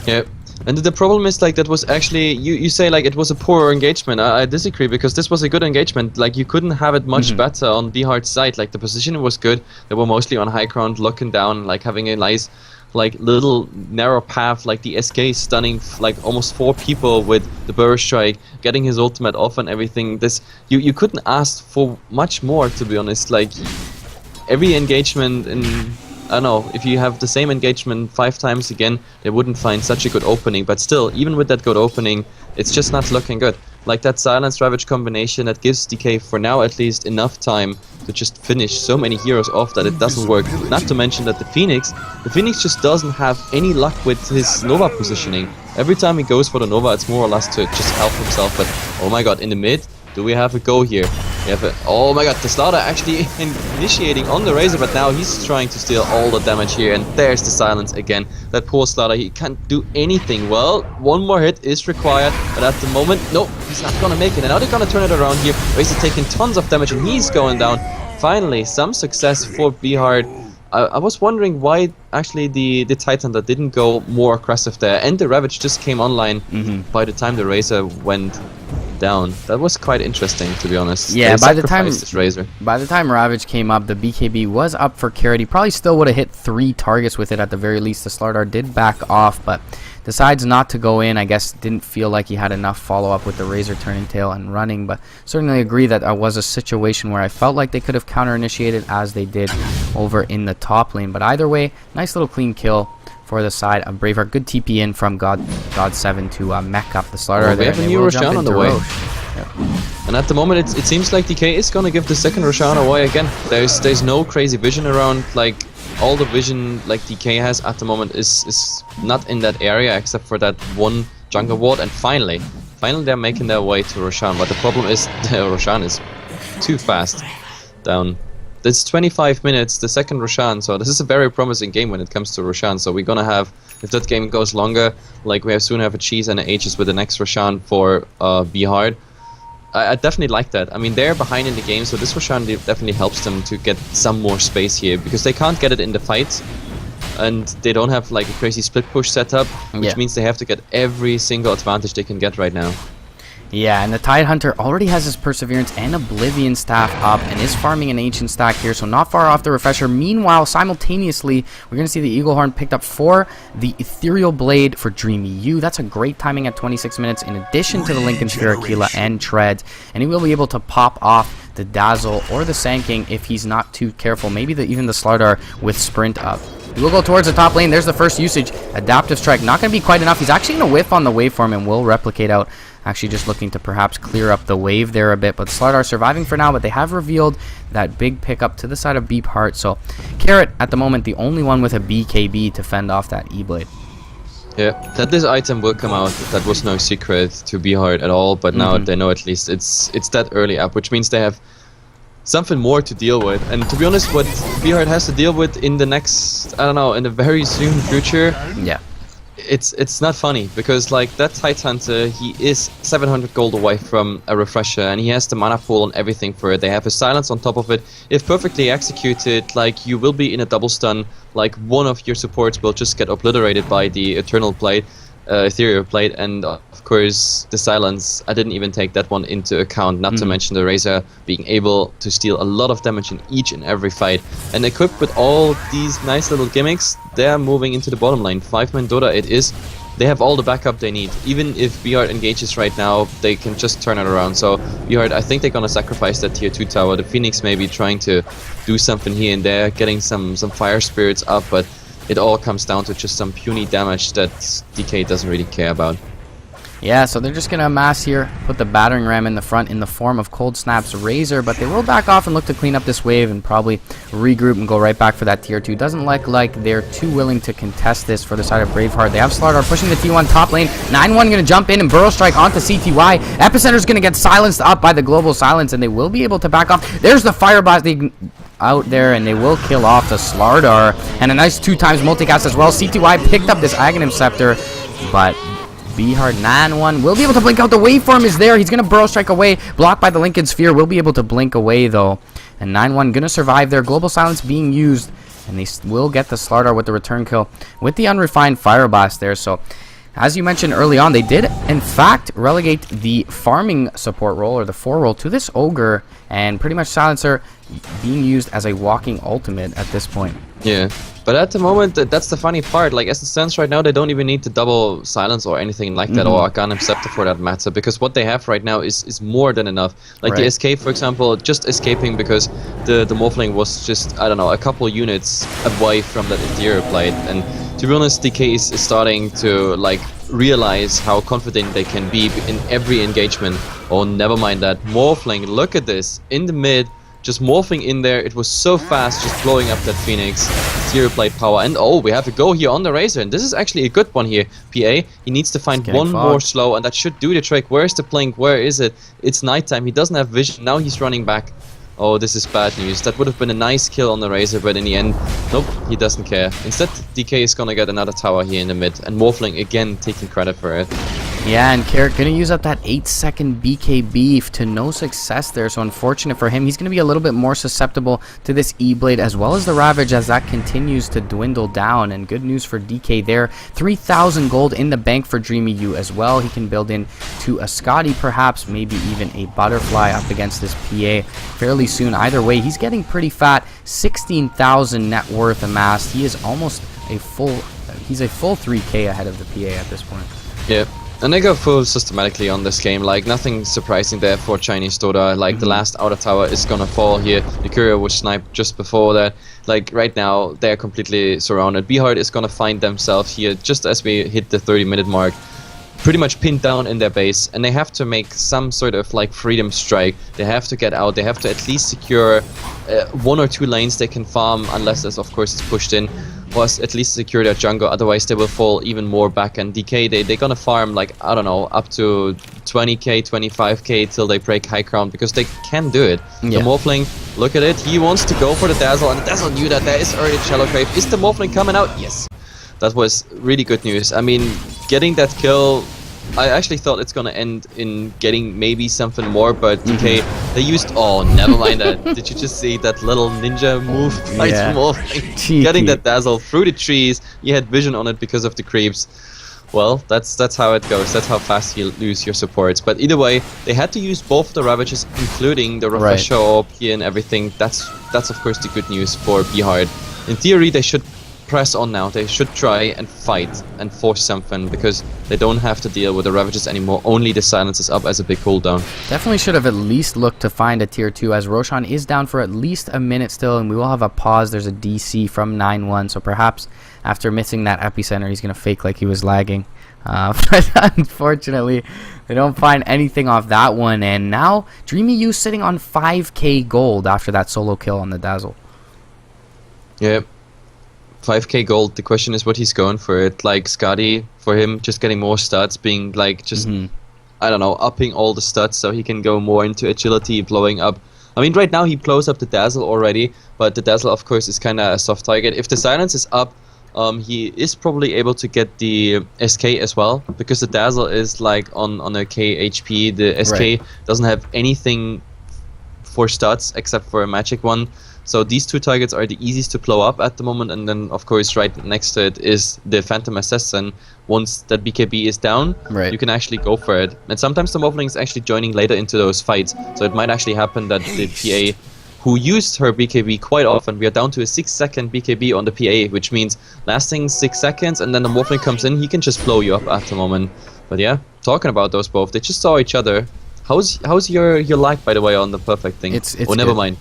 Yep. And the problem is, like, that was actually, you say like it was a poor engagement. I disagree, because this was a good engagement. Like, you couldn't have it much better on Braveheart's side. Like, the position was good. They were mostly on high ground, looking down, like having a nice, like, little narrow path. Like the SK stunning like almost 4 people with the burst strike, getting his ultimate off and everything. This you couldn't ask for much more, to be honest. Like, every engagement in, I don't know, if you have the same engagement 5 times again, they wouldn't find such a good opening. But still, even with that good opening, it's just not looking good. Like that Silence Ravage combination that gives DK, for now at least, enough time to just finish so many heroes off that it doesn't work. Not to mention that the Phoenix just doesn't have any luck with his Nova positioning. Every time he goes for the Nova, it's more or less to just help himself. But oh my god, in the mid, do we have a go here? We have a, oh my god, the Slaughter actually initiating on the Razor, but now he's trying to steal all the damage here, and there's the silence again. That poor Slaughter, he can't do anything. Well, one more hit is required, but at the moment, no, he's not gonna make it. And now they're gonna turn it around here. Razor taking tons of damage, and he's going down. Finally, some success for Braveheart. I was wondering why actually the Titan that didn't go more aggressive there, and the Ravage just came online by the time the Razor went down. That was quite interesting, to be honest. Yeah, they by the time Razor. By the time Ravage came up, the BKB was up for Carrot. He probably still would have hit 3 targets with it at the very least. The Slardar did back off, but decides not to go in. I guess didn't feel like he had enough follow-up with the Razor turning tail and running, but certainly agree that that was a situation where I felt like they could have counter-initiated as they did over in the top lane. But either way, nice little clean kill for the side of Braveheart. Good TP in from God7 to mech up the Slardar. We have a new Roshan on the way. Yep. And at the moment, it seems like DK is gonna give the second Roshan away again. There's no crazy vision around. Like, all the vision like DK has at the moment is not in that area, except for that one jungle ward. And finally they're making their way to Roshan. But the problem is the Roshan is too fast down. It's 25 minutes, the second Roshan, so this is a very promising game when it comes to Roshan. So we're gonna have, if that game goes longer, like we soon have a Cheese and an Aegis with the next Roshan for Braveheart. I definitely like that. I mean, they're behind in the game, so this Roshan definitely helps them to get some more space here, because they can't get it in the fights, and they don't have like a crazy split push setup, which means they have to get every single advantage they can get right now. Yeah, and the Tide Hunter already has his Perseverance and Oblivion Staff up and is farming an Ancient stack here, so not far off the Refresher. Meanwhile, simultaneously, we're going to see the Eagle Horn picked up for the Ethereal Blade for Dreamy U. That's a great timing at 26 minutes, in addition to the Lincoln Sphere, Aquila, and Treads, and he will be able to pop off the Dazzle or the Sand King if he's not too careful. Maybe even the Slardar with Sprint up. He will go towards the top lane. There's the first usage. Adaptive Strike, not going to be quite enough. He's actually going to whiff on the waveform and will replicate out. Actually just looking to perhaps clear up the wave there a bit, but Slardar surviving for now, but they have revealed that big pickup to the side of Braveheart. So Carrot at the moment the only one with a BKB to fend off that E-Blade. Yeah, that this item will come out, that was no secret to Braveheart at all, but now they know at least it's that early up, which means they have something more to deal with. And to be honest, what Braveheart has to deal with in the next, I don't know, in the very soon future, it's not funny because like that Tide Hunter, he is 700 gold away from a refresher, and he has the mana pool and everything for it. They have a silence on top of it. If perfectly executed, like you will be in a double stun. Like one of your supports will just get obliterated by the Eternal Blade, Ethereal Blade, and of course the silence. I didn't even take that one into account. Not to mention the Razor being able to steal a lot of damage in each and every fight. And equipped with all these nice little gimmicks, they're moving into the bottom lane. 5-man Dota it is. They have all the backup they need. Even if Braveheart engages right now, they can just turn it around. So Braveheart, I think they're gonna sacrifice that tier 2 tower. The Phoenix may be trying to do something here and there, getting some fire spirits up, but it all comes down to just some puny damage that DK doesn't really care about. Yeah, so they're just going to amass here, put the battering ram in the front in the form of Cold Snap's Razor, but they will back off and look to clean up this wave and probably regroup and go right back for that tier 2. Doesn't look like they're too willing to contest this for the side of Braveheart. They have Slardar pushing the T1 top lane. 9-1 going to jump in and Burrow Strike onto CTY. Epicenter's going to get silenced up by the Global Silence, and they will be able to back off. There's the Fire Blast out there, and they will kill off the Slardar. And a nice 2x multicast as well. CTY picked up this Aghanim Scepter, but Braveheart 9-1 will be able to blink out. The waveform is there. He's going to Burrow Strike away. Blocked by the Lincoln Sphere. Will be able to blink away, though. And 9-1 going to survive there. Global Silence being used. And they will get the Slardar with the return kill with the unrefined Fire Blast there. So, as you mentioned early on, they did, in fact, relegate the farming support role, or the 4 role, to this Ogre. And pretty much Silencer being used as a walking ultimate at this point. Yeah. But at the moment, that's the funny part. Like, as it stands right now, they don't even need to double silence or anything like that, or Aghanim Scepter for that matter, because what they have right now is more than enough. Like the escape, for example, just escaping because the Morphling was just, I don't know, a couple units away from that Ethereal Blade. And to be honest, DK is starting to, like, realize how confident they can be in every engagement. Oh, never mind that. Morphling, look at this. In the mid, just morphing in there. It was so fast, just blowing up that Phoenix. Zero Blade power. And oh, we have a go here on the Razor. And this is actually a good one here. PA, he needs to find one more slow, and that should do the trick. Where's the blink? Where is it? It's nighttime. He doesn't have vision. Now he's running back. Oh, this is bad news. That would have been a nice kill on the Razor, but in the end, nope, he doesn't care. Instead, DK is gonna get another tower here in the mid, and Morphling again taking credit for it. Yeah, and Carrot gonna use up that 8-second BKB to no success there, so unfortunate for him. He's gonna be a little bit more susceptible to this E-Blade as well as the Ravage as that continues to dwindle down. And good news for DK there. 3,000 gold in the bank for Dreamy U as well. He can build in to a Scotty, perhaps, maybe even a Butterfly up against this PA fairly soon. Either way, he's getting pretty fat. 16,000 net worth amassed. He is almost a full, he's a full 3k ahead of the PA at this point. Yep. And they go full systematically on this game, like nothing surprising there for Chinese Dota. Like the last outer tower is gonna fall here. The courier was sniped just before that. Like right now, they're completely surrounded. Braveheart is gonna find themselves here just as we hit the 30-minute mark, pretty much pinned down in their base, and they have to make some sort of like freedom strike. They have to get out. They have to at least secure 1 or 2 lanes they can farm, unless this, of course, is pushed in. Was at least secure their jungle, otherwise they will fall even more back. And DK, they're gonna farm like, I don't know, up to 20k, 25k till they break high ground, because they can do it. Yeah. The Morphling, look at it, he wants to go for the Dazzle, and the Dazzle knew that there is already Shallow Grave. Is the Morphling coming out? Yes. That was really good news. I mean, getting that kill, I actually thought it's gonna end in getting maybe something more, but DK, they used, oh, never mind that. Did you just see that little ninja move? Yeah. Getting that Dazzle through the trees. You had vision on it because of the creeps. Well, that's how it goes. That's how fast you lose your supports. But either way, they had to use both the Ravages, including the Refresher Orb here and everything. That's of course the good news for Braveheart. In theory, they should press on now. They should try and fight and force something, because they don't have to deal with the Ravages anymore. Only the Silence is up as a big cooldown. Definitely should have at least looked to find a tier 2, as Roshan is down for at least a minute still, and we will have a pause. There's a DC from 9-1, so perhaps after missing that epicenter, he's going to fake like he was lagging. But unfortunately, they don't find anything off that one, and now Dreamy U sitting on 5k gold after that solo kill on the Dazzle. Yep. 5k gold. The question is what he's going for it. Like Scotty, for him, just getting more stats, being like just, I don't know, upping all the stats so he can go more into agility, blowing up. I mean, right now he blows up the Dazzle already, but the Dazzle, of course, is kind of a soft target. If the Silence is up, he is probably able to get the SK as well, because the Dazzle is like on a K HP. The SK doesn't have anything for stats except for a magic one. So these two targets are the easiest to blow up at the moment, and then of course right next to it is the Phantom Assassin. Once that BKB is down, you can actually go for it. And sometimes the Morphling is actually joining later into those fights, so it might actually happen that the PA, who used her BKB quite often, we are down to a 6-second BKB on the PA, which means lasting 6 seconds, and then the Morphling comes in, he can just blow you up at the moment. But yeah, talking about those both, they just saw each other. How's your lag, by the way, on the perfect thing? It's oh, never good. mind.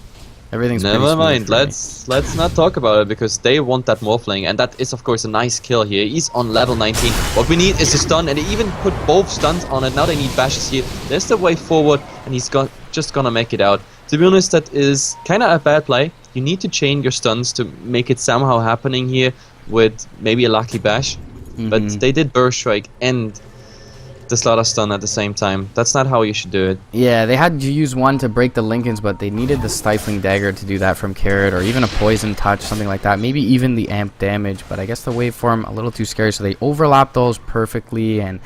Everything's never mind. Let's not talk about it, because they want that Morphling, and that is of course a nice kill here. He's on level 19. What we need is a stun, and they even put both stuns on it. Now they need bashes here. There's the way forward, and he's just gonna make it out. To be honest, that is kind of a bad play. You need to chain your stuns to make it somehow happening here with maybe a lucky bash. But they did Burst Strike and the Slaughter Stun at the same time. That's not how you should do it. Yeah, they had to use one to break the Lincolns, but they needed the Stifling Dagger to do that from Carrot, or even a Poison Touch, something like that. Maybe even the Amp Damage, but I guess the waveform a little too scary, so they overlap those perfectly, and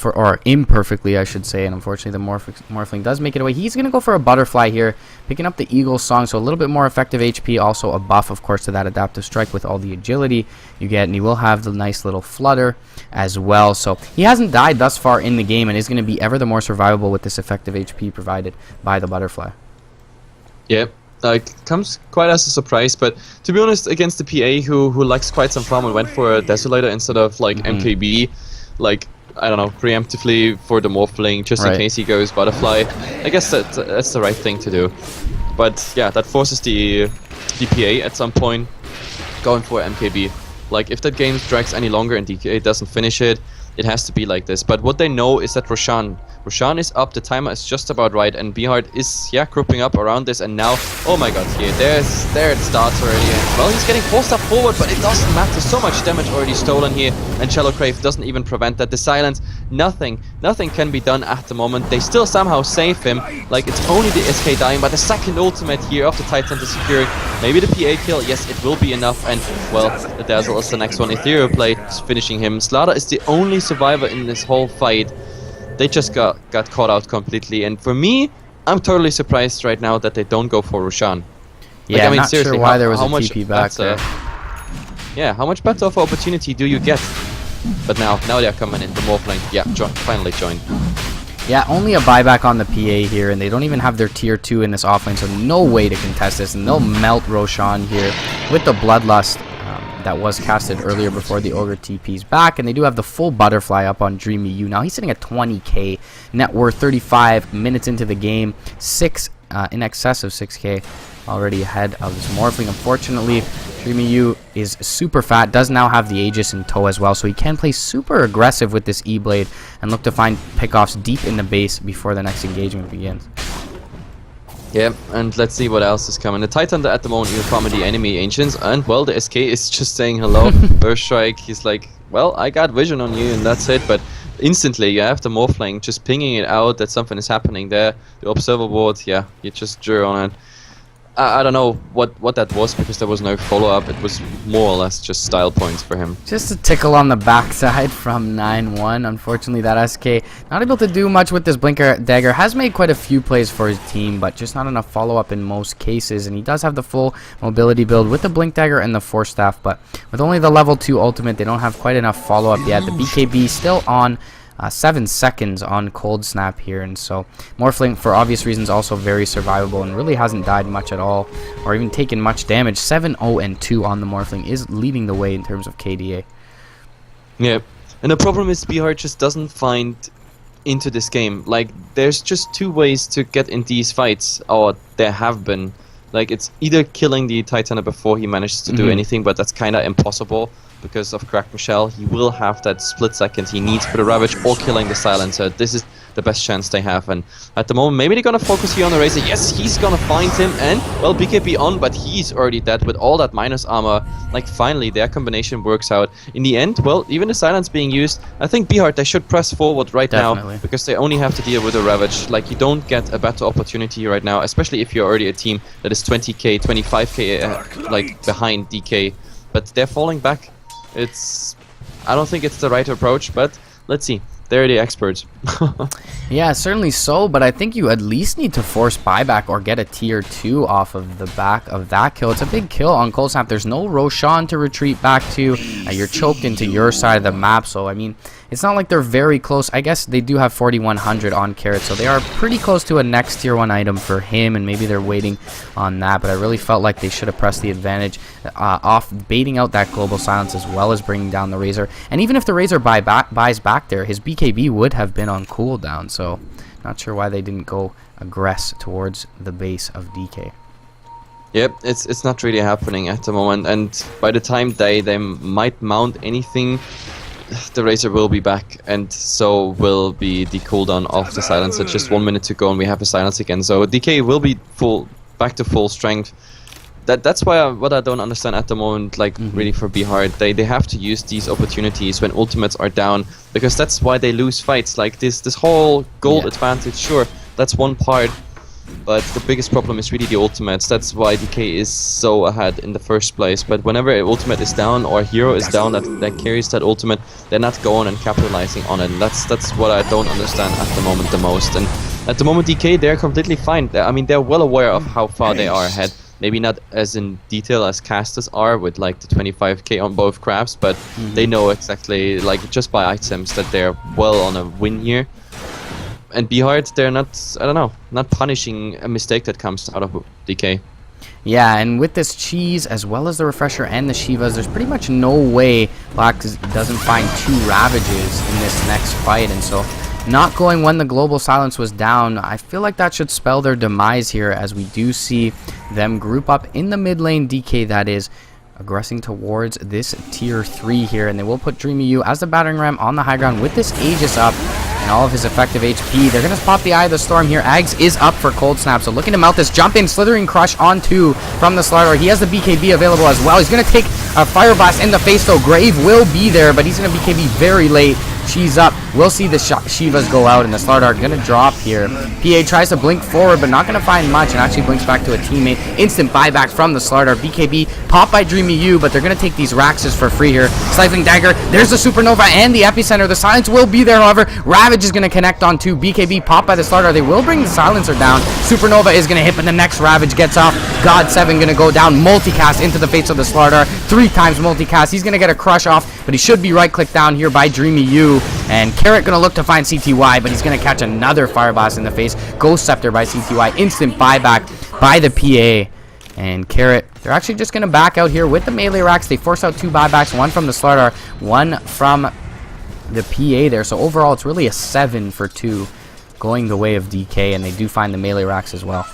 or imperfectly, I should say, and unfortunately the Morphling does make it away. He's going to go for a Butterfly here, picking up the Eagle Song, so a little bit more effective HP, also a buff, of course, to that Adaptive Strike with all the agility you get, and he will have the nice little Flutter as well. So he hasn't died thus far in the game, and is going to be ever the more survivable with this effective HP provided by the Butterfly. Yep. Comes quite as a surprise, but to be honest, against the PA who likes quite some farm and went for a Desolator instead of like MKB, like, I don't know, preemptively for the Morphling, just in case he goes Butterfly. I guess that's the right thing to do. But yeah, that forces the DPA at some point going for MKB. Like, if that game drags any longer and DK doesn't finish it, it has to be like this. But what they know is that Roshan is up, the timer is just about right, and Braveheart is, yeah, grouping up around this, and now, oh my god, there it starts already, and well, he's getting forced up forward, but it doesn't matter, so much damage already stolen here, and Shallow Crave doesn't even prevent that. The silence, nothing can be done at the moment. They still somehow save him, like it's only the SK dying, but the second ultimate here of the Titan to secure maybe the PA kill, yes, it will be enough, and well, the Dazzle is the next one. Ethereal Blade is finishing him. Slaughter is the only survivor in this whole fight. They just got caught out completely, and for me, I'm totally surprised right now that they don't go for Roshan. Yeah, like, I mean, not seriously, sure why there was a much TP back there. Yeah, how much better of an opportunity do you get? But now they're coming in. The Morphling, yeah, finally joined. Yeah, only a buyback on the PA here, and they don't even have their tier 2 in this offlane, so no way to contest this, and they'll melt Roshan here with the Bloodlust that was casted earlier before the Ogre TP's back, and they do have the full Butterfly up on Dreamy U. Now he's sitting at 20k net worth, 35 minutes into the game, in excess of 6k already ahead of this Morphling. Unfortunately, Dreamy U is super fat, does now have the Aegis in tow as well, so he can play super aggressive with this E-Blade and look to find pickoffs deep in the base before the next engagement begins. Yeah, and let's see what else is coming. The Titan at the moment is farming the enemy Ancients, and well, the SK is just saying hello. Burst Strike, he's like, well, I got vision on you, and that's it. But instantly, you have the Morphling just pinging it out that something is happening there. The Observer Board, yeah, you just drew on it. I don't know what that was, because there was no follow-up. It was more or less just style points for him. Just a tickle on the backside from 9-1. Unfortunately, that SK not able to do much with this Blinker Dagger. Has made quite a few plays for his team, but just not enough follow-up in most cases. And he does have the full mobility build with the Blink Dagger and the Force Staff, but with only the level 2 ultimate, they don't have quite enough follow-up yet. The BKB still on 7 seconds on Cold Snap here, and so Morphling, for obvious reasons, also very survivable and really hasn't died much at all or even taken much damage. 7-0-2 on the Morphling is leading the way in terms of KDA. Yeah, and the problem is Braveheart just doesn't find into this game. Like, there's just two ways to get in these fights, or there have been. Like, it's either killing the Titan before he manages to do anything, but that's kind of impossible because of Kraken Shell. He will have that split second he needs for the Ravage, or killing the Silencer. This is the best chance they have, and at the moment maybe they're gonna focus here on the Razor. Yes, he's gonna find him, and well, BKB on, but he's already dead with all that minus armor. Like, finally their combination works out. In the end, well, even the silence being used, I think Braveheart, they should press forward right now, because they only have to deal with the Ravage. Like, you don't get a better opportunity right now, especially if you're already a team that is 20k 25k like behind DK, but they're falling back. I don't think it's the right approach, but let's see. They're the experts. Yeah, certainly so, but I think you at least need to force buyback or get a tier 2 off of the back of that kill. It's a big kill on Cold Snap. There's no Roshan to retreat back to. You're choked into your side of the map, so I mean, it's not like they're very close. I guess they do have 4100 on Carrot, so they are pretty close to a next tier 1 item for him, and maybe they're waiting on that, but I really felt like they should have pressed the advantage off baiting out that global silence as well as bringing down the Razor. And even if the Razor buys back there, his BKB would have been on cooldown, so not sure why they didn't go aggress towards the base of DK. Yep, it's not really happening at the moment, and by the time they might mount anything, the Razor will be back, and so will be the cooldown of the silencer. Just 1 minute to go, and we have a silence again. So DK will be back to full strength. That's why what I don't understand at the moment, like really for Braveheart, they have to use these opportunities when ultimates are down, because that's why they lose fights. Like this whole gold advantage, sure, that's one part, but the biggest problem is really the ultimates. That's why DK is so ahead in the first place. But whenever an ultimate is down or a hero is down that carries that ultimate, they're not going and capitalizing on it. And that's what I don't understand at the moment the most. And at the moment DK, they're completely fine. I mean, they're well aware of how far they are ahead. Maybe not as in detail as casters are with like the 25k on both crafts, but they know exactly, like just by items, that they're well on a win here. And Braveheart, they're not, I don't know, not punishing a mistake that comes out of DK. Yeah, and with this cheese, as well as the refresher and the Shivas, there's pretty much no way Black doesn't find 2 Ravages in this next fight, and so not going when the global silence was down, I feel like that should spell their demise here, as we do see them group up in the mid lane, DK that is, aggressing towards this tier 3 here, and they will put Dreamy U as the battering ram on the high ground with this Aegis up and all of his effective HP. They're going to pop the Eye of the Storm here. Ags is up for Cold Snap, so looking to melt this jump in, Slithering Crush on 2 from the Slardar. He has the BKB available as well. He's going to take a Fire Blast in the face, though. Grave will be there, but he's going to BKB very late. She's up. We'll see the Shivas go out, and the Slardar going to drop here. PA tries to blink forward, but not going to find much, and actually blinks back to a teammate. Instant buyback from the Slardar. BKB popped by Dreamy U, but they're going to take these Raxes for free here. Stifling Dagger. There's the Supernova and the Epicenter. The Silence will be there, however. Ravage is going to connect on 2. BKB popped by the Slardar. They will bring the Silencer down. Supernova is going to hit, but the next Ravage gets off. God 7 going to go down. Multicast into the face of the Slardar. 3 times multicast. He's going to get a crush off, but he should be right-clicked down here by Dreamy U. And Carrot going to look to find CTY, but he's going to catch another Fire Blast in the face. Ghost Scepter by CTY. Instant buyback by the PA. And Carrot, they're actually just going to back out here with the melee racks. They force out 2 buybacks, 1 from the Slardar, 1 from the PA there. So overall, it's really a 7 for 2 going the way of DK, and they do find the melee racks as well.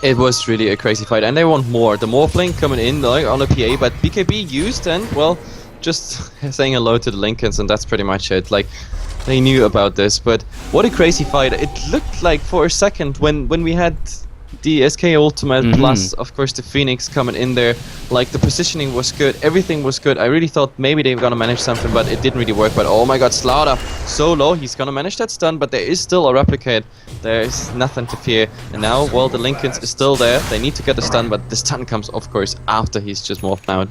It was really a crazy fight, and they want more. The Morphling coming in like on the PA, but BKB used, and well, just saying hello to the Lincolns, and that's pretty much it. Like, they knew about this, but what a crazy fight. It looked like for a second when we had the SK ultimate plus of course the Phoenix coming in there, like the positioning was good, everything was good. I really thought maybe they were gonna manage something, but it didn't really work. But oh my god, Slaughter so low, he's gonna manage that stun, but there is still a replicate. There is nothing to fear. And now, well, the Lincolns is still there. They need to get the stun, but the stun comes of course after he's just morphed out.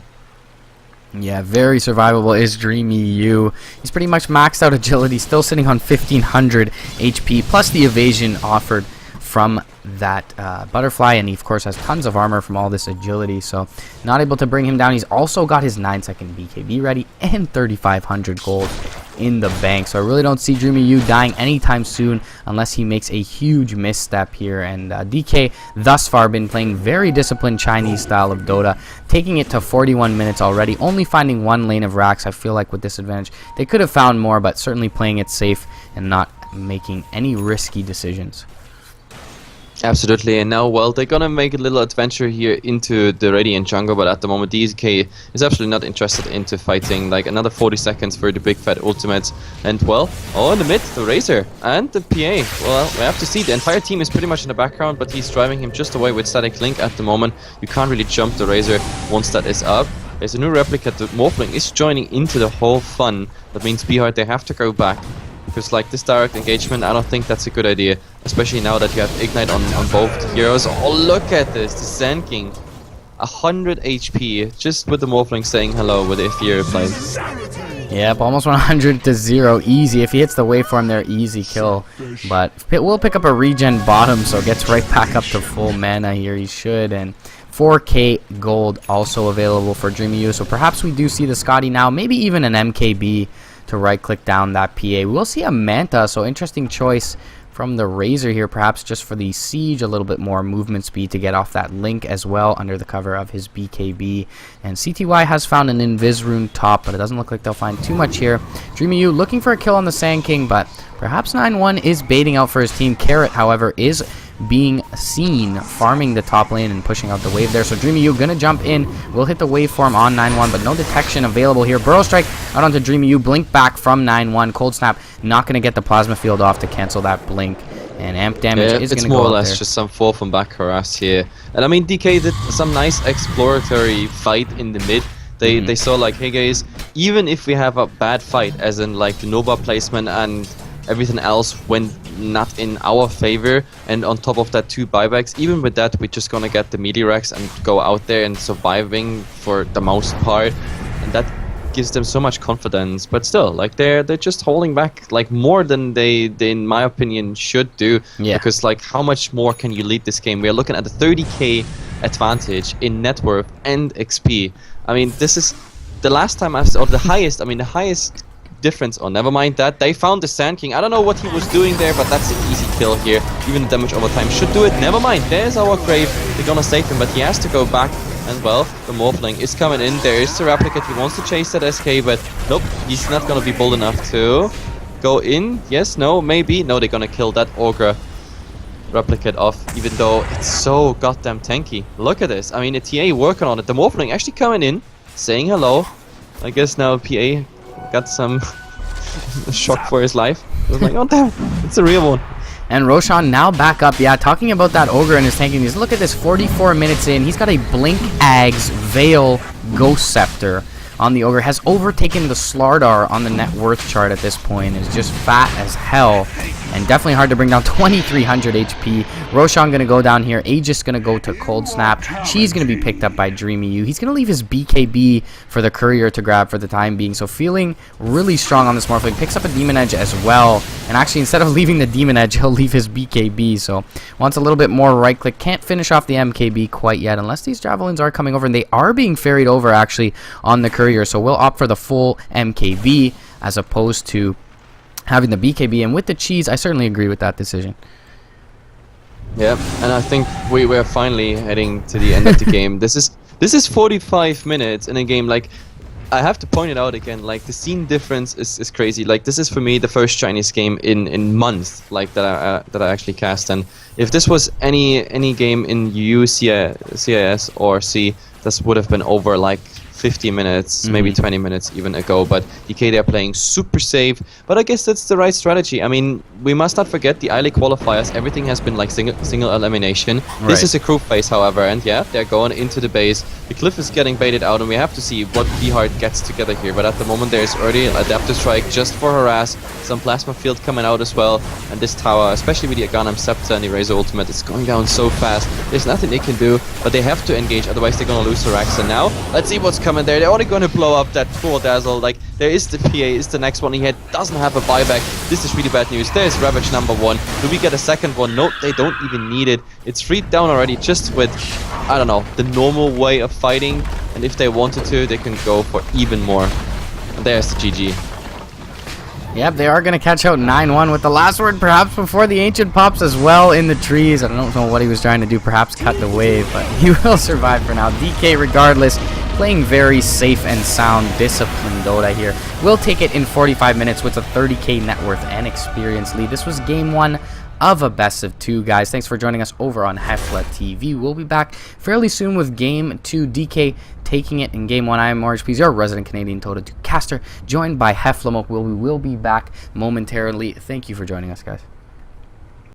Yeah, very survivable is Dreamy U. He's pretty much maxed out agility, still sitting on 1500 HP, plus the evasion offered from that butterfly, and he of course has tons of armor from all this agility, so not able to bring him down. He's also got his 9-second BKB ready and 3500 gold in the bank, so I really don't see Dreamy U dying anytime soon unless he makes a huge misstep here. And DK thus far been playing very disciplined Chinese style of Dota, taking it to 41 minutes already, only finding 1 lane of racks. I feel like with this advantage they could have found more, but certainly playing it safe and not making any risky decisions. Absolutely, and now, well, they're gonna make a little adventure here into the Radiant jungle, but at the moment DK is absolutely not interested into fighting. Like, another 40 seconds for the big fat ultimates, and well, oh, in the mid, the Razor and the PA. Well, we have to see, the entire team is pretty much in the background, but he's driving him just away with Static Link at the moment. You can't really jump the Razor once that is up. There's a new replicate, the Morphling is joining into the whole fun. That means Braveheart, they have to go back. Because like this direct engagement, I don't think that's a good idea, especially now that you have Ignite on both heroes. Oh, look at this, the Sand King. 100 HP just with the Morphling saying hello with the Ethereal play. Yep, almost 100 to 0. Easy. If he hits the waveform there, easy kill. But Pit will pick up a regen bottom, so gets right back up to full mana here. He should. And 4k gold also available for DreamyU. So perhaps we do see the Scotty now. Maybe even an MKB to right-click down that PA. We will see a Manta, so interesting choice from the Razor here, perhaps just for the Siege, a little bit more movement speed to get off that Link as well under the cover of his BKB. And CTY has found an Invis Rune top, but it doesn't look like they'll find too much here. DreamyU looking for a kill on the Sand King, but perhaps 9-1 is baiting out for his team. Carrot, however, is being seen farming the top lane and pushing out the wave there. So DreamyU gonna jump in, will hit the waveform on 9-1, but no detection available here. Burrow Strike out onto DreamyU, blink back from 9-1. Cold Snap not gonna get the plasma field off to cancel that blink, and amp damage is gonna go. It's more or less there. just some fall from back harass here. And I mean, DK did some nice exploratory fight in the mid. They saw like, hey guys, even if we have a bad fight, as in like the Nova placement and everything else went not in our favor, and on top of that 2 buybacks, even with that we're just gonna get the Meteorex and go out there and surviving for the most part, and that gives them so much confidence. But still, like they're just holding back like more than they in my opinion should do. Yeah. Because like how much more can you lead this game? We are looking at a 30k advantage in net worth and XP. I mean, this is the last time I've or the highest. I mean, the highest difference. Oh, never mind that. They found the Sand King. I don't know what he was doing there, but that's an easy kill here. Even the damage over time should do it. Never mind. There's our grave. They're gonna save him, but he has to go back. And well, the Morphling is coming in. There is the Replicate. He wants to chase that SK, but nope, he's not gonna be bold enough to go in. Yes, no, maybe. No, they're gonna kill that Ogre Replicate off, even though it's so goddamn tanky. Look at this. I mean, the TA working on it. The Morphling actually coming in, saying hello. I guess now PA got some shock for his life. It was like, oh damn, it's a real one. And Roshan now back up. Yeah, talking about that Ogre and his tanking. Look at this, 44 minutes in. He's got a Blink Ags Veil Ghost Scepter on the Ogre. Has overtaken the Slardar on the net worth chart at this point. Is just fat as hell. And definitely hard to bring down. 2300 HP. Roshan gonna go down here. Aegis gonna go to Cold Snap. She's gonna be picked up by DreamyU. He's gonna leave his BKB for the Courier to grab for the time being. So feeling really strong on this Morphling. Picks up a Demon Edge as well. And actually, instead of leaving the Demon Edge, he'll leave his BKB. So wants a little bit more right click. Can't finish off the MKB quite yet, unless these Javelins are coming over. And they are being ferried over actually on the Courier. So we'll opt for the full MKB as opposed to having the BKB. And with the cheese, I certainly agree with that decision. Yeah, and I think we're finally heading to the end of the game. This is 45 minutes in a game. Like, I have to point it out again, like the scene difference is crazy. Like, this is for me the first Chinese game in months like that I actually cast. And if this was any game in EU, CIS or C, this would have been over like 50 minutes, maybe 20 minutes even ago. But DK, they're playing super safe, but I guess that's the right strategy. I mean, we must not forget the early qualifiers. Everything has been like single elimination. Right. This is a group phase, however, and yeah, they're going into the base. The cliff is getting baited out, and we have to see what Braveheart gets together here. But at the moment, there's already Adaptive Strike just for harass, some Plasma Field coming out as well, and this tower, especially with the Aghanim Scepter and the Razor Ultimate, is going down so fast. There's nothing they can do, but they have to engage, otherwise they're gonna lose the Rax. And now, let's see what's coming there. They're only going to blow up that poor Dazzle. Like, there is the PA, is the next one. He doesn't have a buyback. This is really bad news. There's Ravage number 1. Do we get a second one? No, they don't even need it. It's freed down already just with, I don't know, the normal way of fighting. And if they wanted to, they can go for even more. And there's the GG. Yep, they are going to catch out 9-1 with the last word perhaps before the Ancient pops as well in the trees. I don't know what he was trying to do, perhaps cut the wave, but he will survive for now. DK, regardless, playing very safe and sound, disciplined Dota here. We'll take it in 45 minutes with a 30k net worth and experience lead. This was game 1 of a best of 2, guys. Thanks for joining us over on HeflaTV. We'll be back fairly soon with game 2. DK taking it in game 1. I am mrpdota, your resident Canadian Dota 2 caster, joined by HeflaMoke. We will be back momentarily. Thank you for joining us, guys.